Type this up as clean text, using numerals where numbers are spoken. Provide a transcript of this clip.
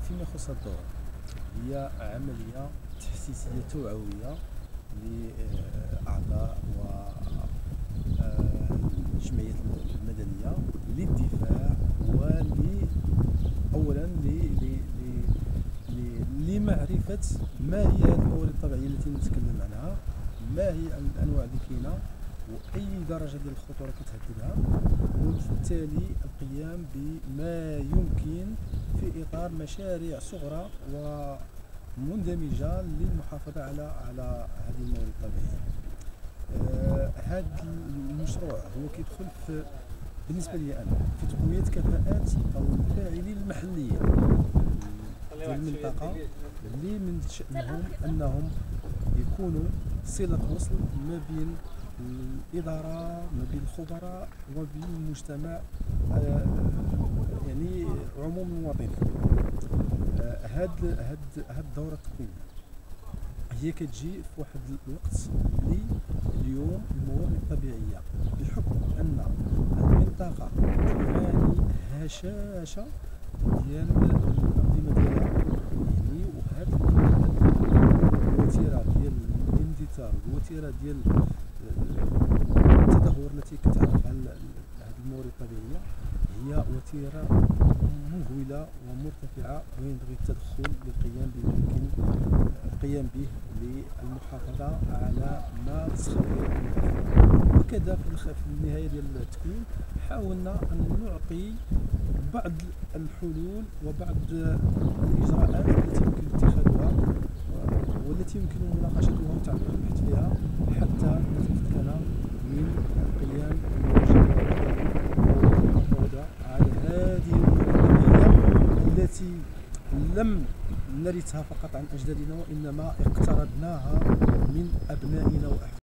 فيما يخص الدورة، هي عملية تحسيسية توعوية لأعضاء والجمعيات المدنية للدفاع أولا لمعرفة ما هي هذه الموارد الطبيعية التي نتكلم عنها، ما هي الأنواع اللي كاينة وأي درجة ديال الخطورة كتهددها، وبالتالي القيام بما يمكن في إطار مشاريع صغرى ومندمجة للمحافظة على هذه الموارد الطبيعية. هذا المشروع هو كيدخل بالنسبة لي أنا في تقوية كفاءات الفاعلين المحليين ديال المنطقة اللي من شأنهم أنهم يكونوا صلة وصل ما بين الإدارة، ما بين الخبراء وما بين المجتمع، يعني عموم المواطنين. هاد الدورة التقويمية هي كتجي في واحد الوقت اللي اليوم الموارد الطبيعية بحكم أن المنطقة تعاني هشاشة ديال الأنظمة ديالها، يعني وهاد الوتيرة ديال الاندثار والوتيرة ديال التدهور التي كتعرف على هذه الموارد الطبيعية هي وتيرة مهولة ومرتفعة، وينبغي التدخل للقيام بما يمكن القيام به للمحافظة على ما تستخدم. وكذا في النهاية ديال التكوين حاولنا أن نعطي بعض الحلول وبعض الإجراءات التي يمكن اتخاذها والتي يمكن مناقشتها والبحث فيها حتى نتمكن من القيام بالمفاوضة على هذه الموارد التي لم نرثها فقط عن أجدادنا، وإنما اقترضناها من أبنائنا وأحفادنا.